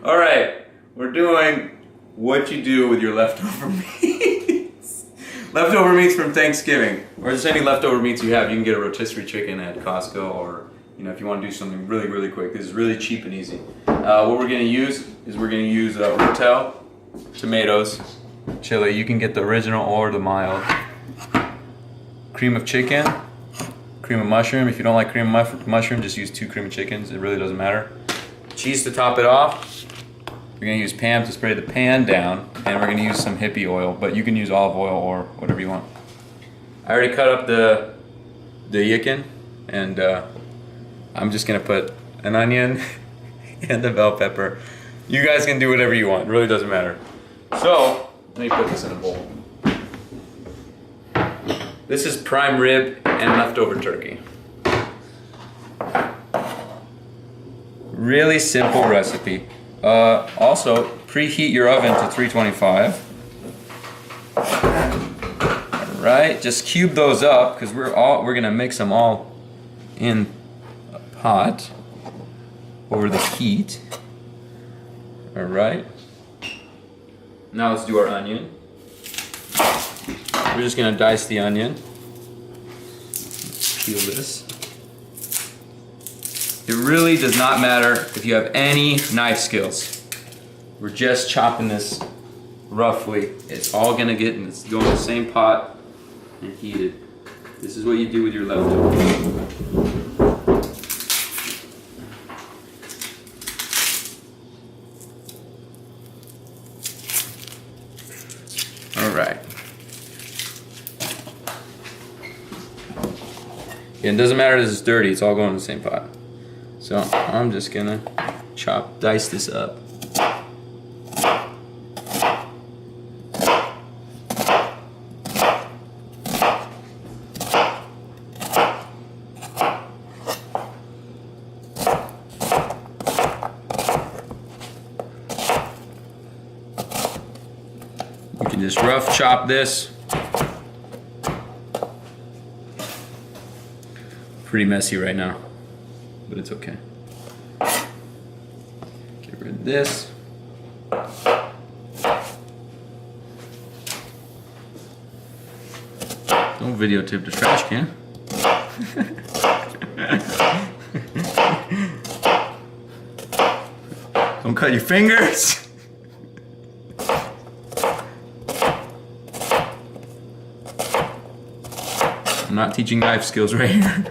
All right, we're doing what you do with your leftover meats. Leftover meats from Thanksgiving, or just any leftover meats you have. You can get a rotisserie chicken at Costco, or if you want to do something really, really quick. This is really cheap and easy. What we're going to use is rotel, tomatoes, chili. You can get the original or the mild. Cream of chicken, cream of mushroom. If you don't like cream of mushroom, just use 2 cream of chickens. It really doesn't matter. Cheese to top it off. We're going to use Pam to spray the pan down, and we're going to use some hippie oil, but you can use olive oil or whatever you want. I already cut up the chicken, and I'm just going to put an onion and the bell pepper. You guys can do whatever you want. It really doesn't matter. So, let me put this in a bowl. This is prime rib and leftover turkey. Really simple recipe. Also, preheat your oven to 325. All right, just cube those up because we're gonna mix them all in a pot over the heat. All right. Now let's do our onion. We're just gonna dice the onion. Peel this. It really does not matter if you have any knife skills. We're just chopping this roughly. It's all gonna get in the same pot and heated. This is what you do with your leftovers. All right. It doesn't matter if it's dirty, it's all going in the same pot. So I'm just gonna dice this up. You can just rough chop this. Pretty messy right now, but it's okay. Get rid of this. Don't videotape the trash can. Don't cut your fingers. I'm not teaching knife skills right here.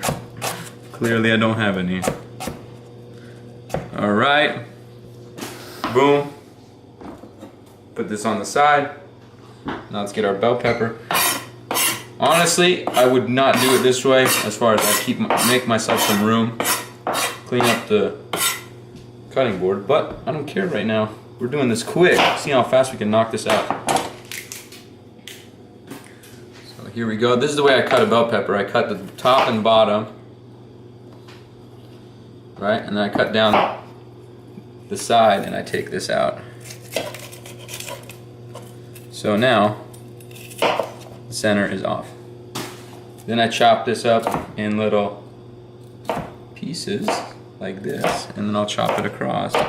Clearly I don't have any. All right, boom. Put this on the side. Now let's get our bell pepper. Honestly, I would not do it this way as far as I make myself some room, clean up the cutting board, but I don't care right now. We're doing this quick. See how fast we can knock this out. So here we go. This is the way I cut a bell pepper. I cut the top and bottom. Right, and then I cut down the side and I take this out. So now the center is off. Then I chop this up in little pieces like this, and then I'll chop it across. So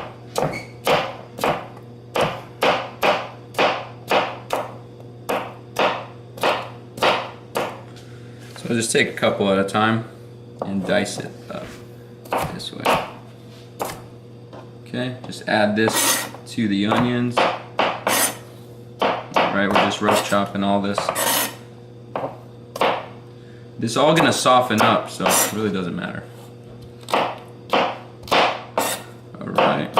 I'll just take a couple at a time and dice it up. This way. Okay, just add this to the onions. Alright, we're just rough chopping all this. This is all gonna soften up, so it really doesn't matter. Alright.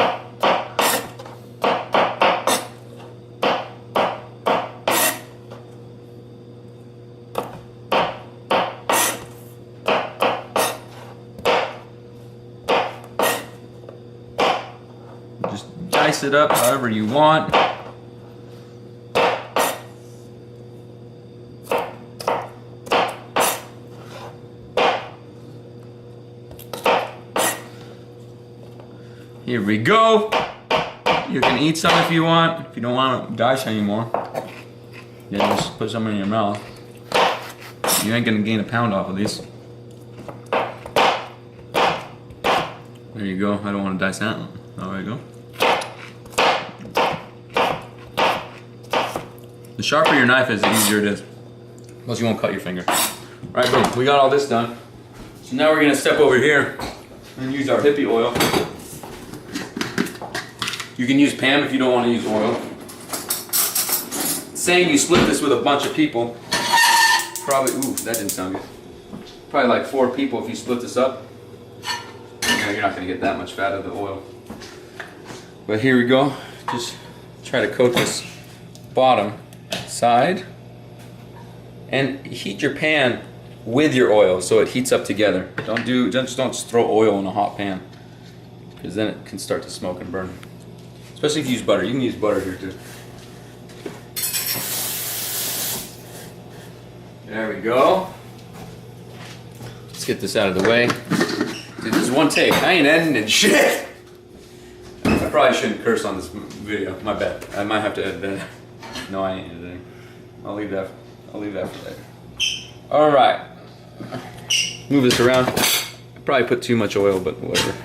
Just dice it up however you want. Here we go. You can eat some if you want. If you don't want to dice anymore, yeah, just put some in your mouth. You ain't gonna gain a pound off of these. There you go. I don't want to dice that one. There you go. The sharper your knife is, the easier it is. Plus you won't cut your finger. Alright, boom, we got all this done. So now we're gonna step over here and use our hippie oil. You can use Pam if you don't want to use oil. It's saying you split this with a bunch of people. Probably, ooh, that didn't sound good. Probably like 4 people if you split this up. You know, you're not gonna get that much fat out of the oil. But here we go. Just try to coat this bottom side. And heat your pan with your oil so it heats up together. Just don't throw oil in a hot pan, because then it can start to smoke and burn. Especially if you use butter. You can use butter here too. There we go. Let's get this out of the way. Dude, this is one take. I ain't editing shit. I probably shouldn't curse on this video. My bad. I might have to edit that. No, I ain't editing. I'll leave that for later. All right. Move this around. I probably put too much oil, but whatever.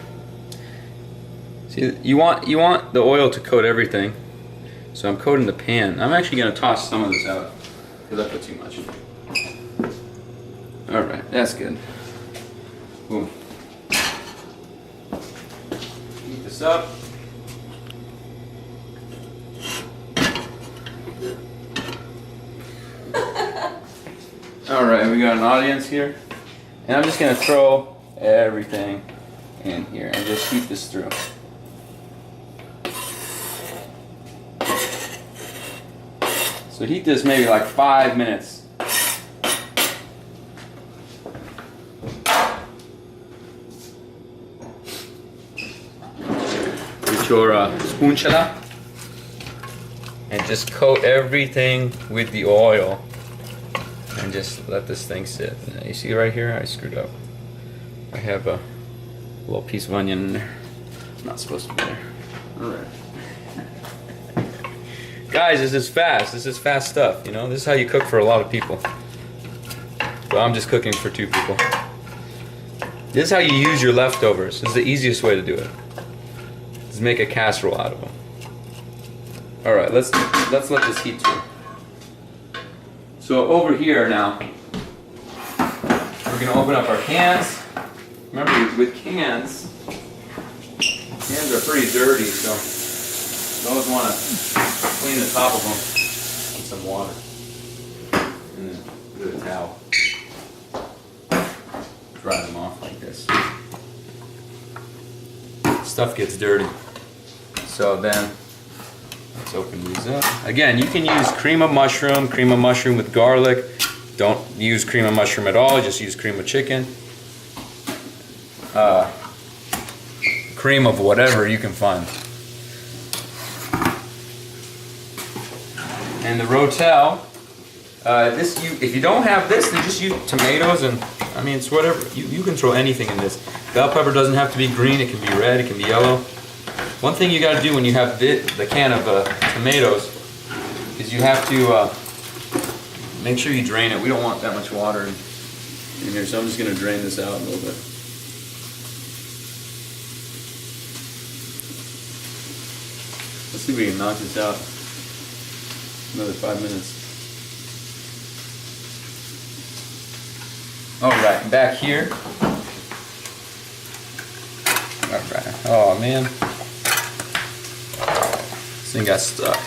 See, you want the oil to coat everything. So I'm coating the pan. I'm actually gonna toss some of this out because I put too much. All right, that's good. Boom. Heat this up. All right, we got an audience here, and I'm just gonna throw everything in here and just heat this through. So heat this maybe like 5 minutes. With your spatula, and just coat everything with the oil. And just let this thing sit. You see right here, I screwed up. I have a little piece of onion in there. Not supposed to be there. Alright. Guys, this is fast. This is fast stuff, you know? This is how you cook for a lot of people. But I'm just cooking for 2 people. This is how you use your leftovers. This is the easiest way to do it. Just make a casserole out of them. Alright, let's let this heat through. So over here now, we're going to open up our cans. Remember, with cans are pretty dirty, so you always want to clean the top of them with some water. And then with a towel. Dry them off like this. Stuff gets dirty. So then, let's open these up. Again, you can use cream of mushroom with garlic. Don't use cream of mushroom at all, just use cream of chicken. Cream of whatever you can find. And the rotel, if you don't have this, then just use tomatoes, and I mean, it's whatever. You can throw anything in this. Bell pepper doesn't have to be green, it can be red, it can be yellow. One thing you got to do when you have the can of tomatoes is you have to make sure you drain it. We don't want that much water in here, so I'm just going to drain this out a little bit. Let's see if we can knock this out. Another 5 minutes. Alright, back here. Alright, oh man. This thing got stuck.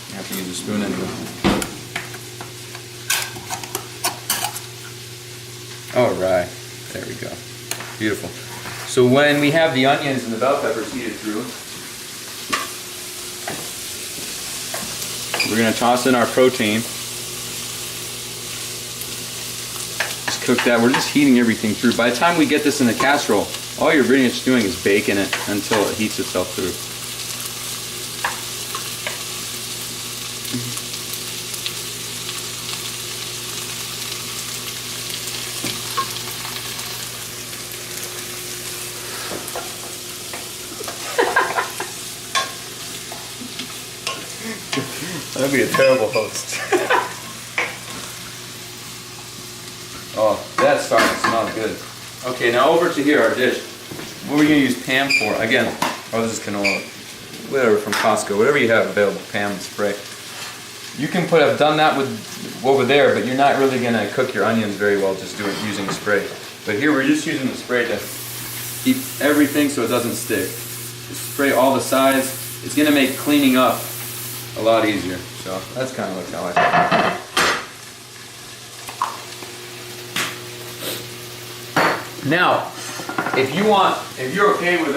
You have to use a spoon anyway. Alright, there we go. Beautiful. So when we have the onions and the bell peppers heated through, we're going to toss in our protein. Just cook that. We're just heating everything through. By the time we get this in the casserole, all you're really just doing is baking it until it heats itself through. That'd be a terrible host. Oh, that's starting to smell good. Okay, now over to here, our dish. What are we going to use Pam for? Again, Oh, this is canola. Whatever, from Costco. Whatever you have available, Pam, spray. You can have done that with over there, but you're not really gonna cook your onions very well just using spray. But here we're just using the spray to keep everything so it doesn't stick. Just spray all the sides. It's gonna make cleaning up a lot easier. So that's kind of how I. Now, if you're okay with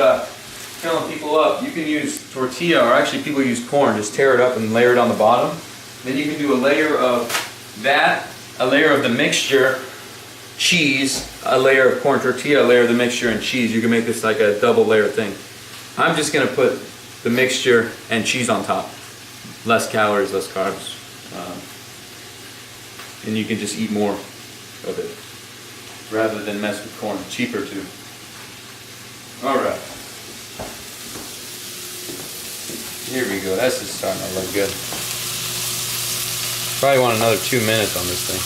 filling people up, you can use tortilla, or actually people use corn. Just tear it up and layer it on the bottom. Then you can do a layer of that, a layer of the mixture, cheese, a layer of corn tortilla, a layer of the mixture, and cheese. You can make this like a double layer thing. I'm just gonna put the mixture and cheese on top. Less calories, less carbs. And you can just eat more of it rather than mess with corn. Cheaper too. All right. Here we go. This is starting to look good. Probably want another 2 minutes on this thing.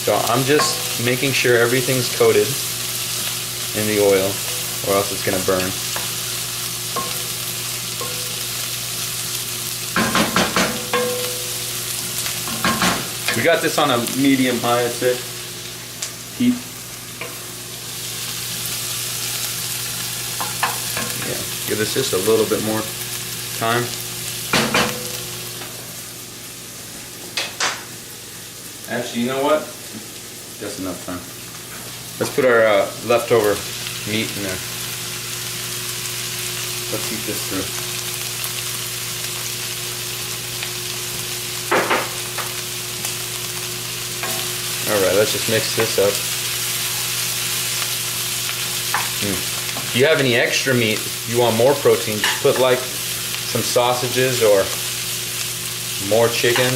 So I'm just making sure everything's coated in the oil, or else it's going to burn. We got this on a medium-high, I'd say, heat. Yeah, give this just a little bit more time. Actually, you know what? Just enough time. Let's put our leftover meat in there. Let's heat this through. Alright, let's just mix this up. If you have any extra meat, if you want more protein, just put like some sausages or more chicken.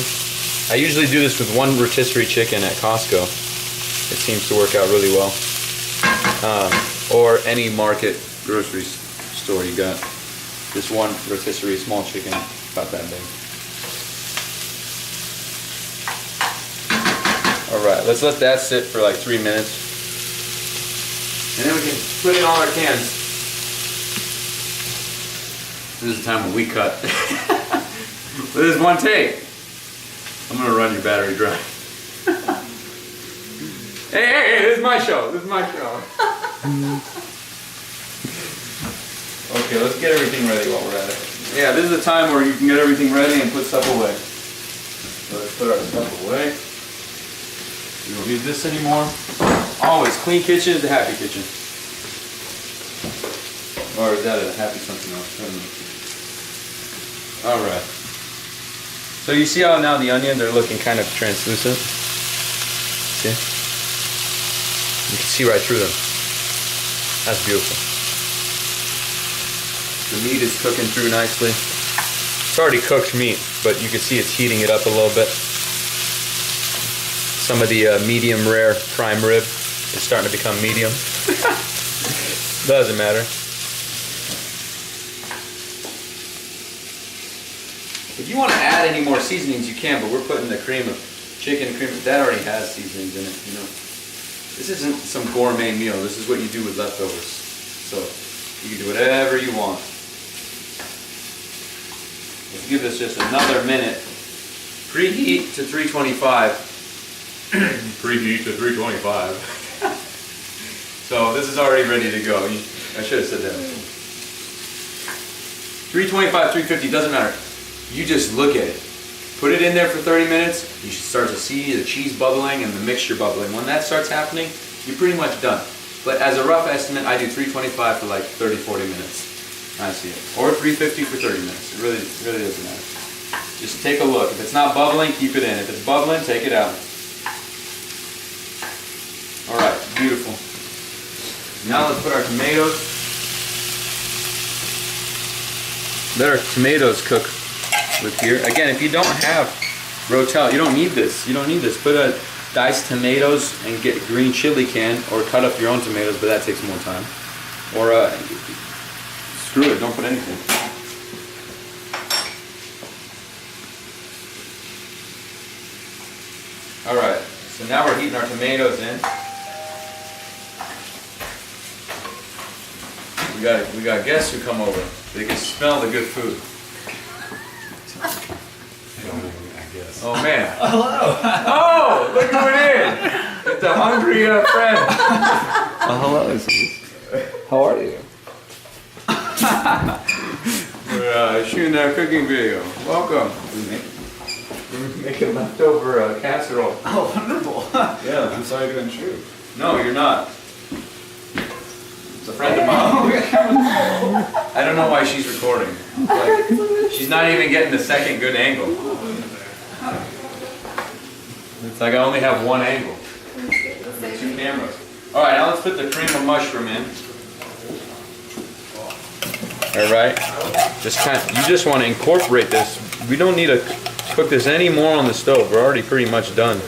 I usually do this with one rotisserie chicken at Costco. It seems to work out really well. Or any market grocery store you got. This one rotisserie small chicken, about that big. Alright, let's let that sit for like 3 minutes. And then we can put in all our cans. This is the time when we cut. This is one take. I'm gonna run your battery dry. Hey, this is my show. This is my show. Okay, let's get everything ready while we're at it. Yeah, this is the time where you can get everything ready and put stuff away. So let's put our stuff away. We don't need this anymore. Always, clean kitchen is a happy kitchen. Or is that a happy something else? Alright. So you see how now the onions are looking kind of translucent? See? You can see right through them. That's beautiful. The meat is cooking through nicely. It's already cooked meat, but you can see it's heating it up a little bit. Some of the medium rare prime rib is starting to become medium. Doesn't matter. If you want to add any more seasonings, you can, but we're putting the cream of chicken, that already has seasonings in it, you know. This isn't some gourmet meal. This is what you do with leftovers. So you can do whatever you want. Let's give this just another minute. Preheat to 325. Preheat to 325. So this is already ready to go. I should have said that. 325, 350, doesn't matter. You just look at it. Put it in there for 30 minutes. You should start to see the cheese bubbling and the mixture bubbling. When that starts happening, you're pretty much done. But as a rough estimate, I do 325 for like 30, 40 minutes. I see it. Or 350 for 30 minutes. It really doesn't matter. Just take a look. If it's not bubbling, keep it in. If it's bubbling, take it out. Alright, beautiful. Now let's put our tomatoes. Let our tomatoes cook with here. Again, if you don't have Rotel, you don't need this. You don't need this. Put a diced tomatoes and get a green chili can, or cut up your own tomatoes, but that takes more time. Or screw it, don't put anything. Alright, so now we're heating our tomatoes in. We got guests who come over. They can smell the good food. I guess. Oh man. Hello. Oh, look who it is. It's a hungry friend. Hello. How are you? We're shooting a cooking video. Welcome. We're making leftover casserole. Oh, wonderful. Yeah. I'm sorry I couldn't shoot. No, you're not. It's a friend of mine. I don't know why she's recording. Like, she's not even getting the second good angle. It's like I only have one angle. Two cameras. All right, now let's put the cream of mushroom in. All right. You just want to incorporate this. We don't need to cook this any more on the stove. We're already pretty much done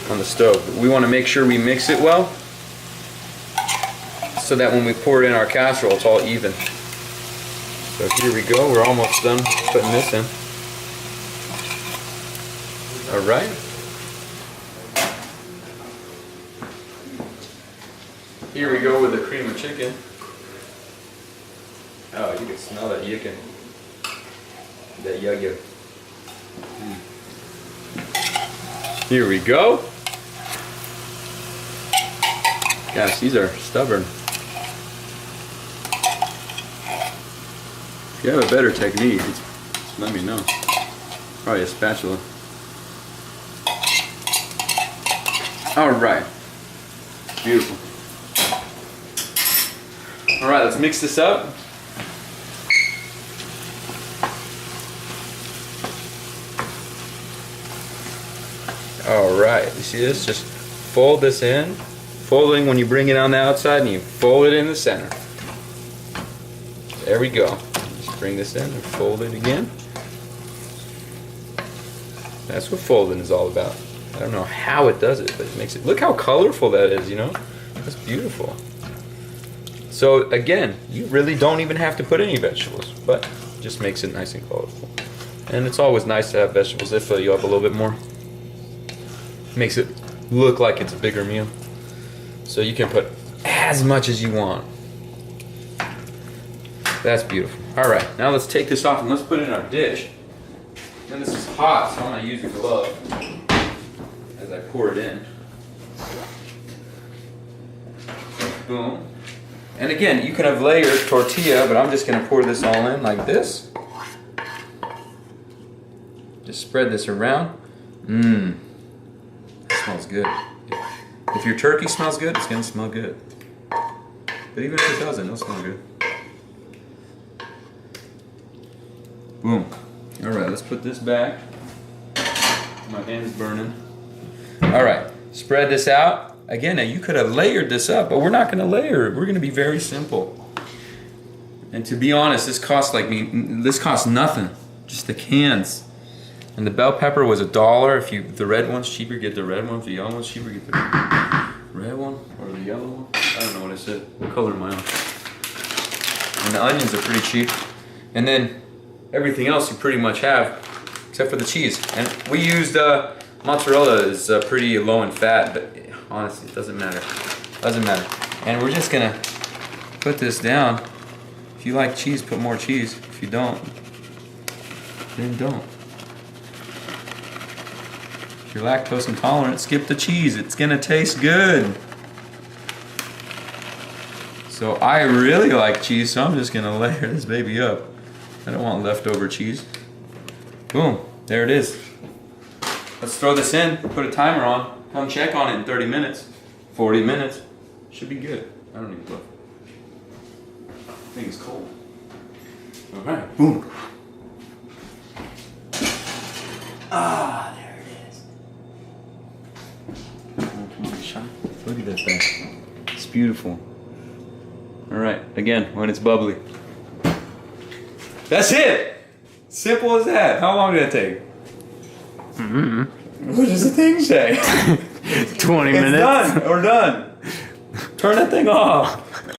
on the stove. We want to make sure we mix it well, so that when we pour it in our casserole, it's all even. So here we go. We're almost done putting this in. All right. Here we go with the cream of chicken. Oh, you can smell that yicken. That yugga. Here we go. Gosh, these are stubborn. If you have a better technique, just let me know. Probably a spatula. All right. Beautiful. All right, let's mix this up. All right, you see this? Just fold this in. Folding when you bring it on the outside and you fold it in the center. There we go. Just bring this in and fold it again. That's what folding is all about. I don't know how it does it, but it makes it, look how colorful that is, you know? That's beautiful. So again, you really don't even have to put any vegetables, but it just makes it nice and colorful. And it's always nice to have vegetables. They fill you up a little bit more. Makes it look like it's a bigger meal. So you can put as much as you want. That's beautiful. All right, now let's take this off and let's put it in our dish. And this is hot, so I'm gonna use a glove as I pour it in. Boom. And again, you can have layered tortilla, but I'm just gonna pour this all in like this. Just spread this around. Mmm. Smells good. If your turkey smells good, it's gonna smell good. But even if it doesn't, it'll smell good. Boom. All right, let's put this back. My hand's burning. All right, spread this out. Again, now you could have layered this up, but we're not gonna layer it. We're gonna be very simple. And to be honest, this costs nothing. Just the cans. And the bell pepper was $1. If the red one's cheaper, get the red one. If the yellow one's cheaper, get the red one or the yellow one. I don't know what I said. What color am I on? And the onions are pretty cheap. And then everything else you pretty much have, except for the cheese. And we used mozzarella is pretty low in fat, but honestly, it doesn't matter. Doesn't matter. And we're just gonna put this down. If you like cheese, put more cheese. If you don't, then don't. If you're lactose intolerant, skip the cheese. It's gonna taste good. So I really like cheese, so I'm just gonna layer this baby up. I don't want leftover cheese. Boom, there it is. Let's throw this in, put a timer on, come check on it in 30 minutes, 40 minutes. Should be good. I don't need to look. I think it's cold. All right, boom. Ah, there it is. Look at that thing. It's beautiful. All right, again, when it's bubbly. That's it! Simple as that. How long did it take? What does the thing say? 20 minutes. It's done. We're done. Turn that thing off.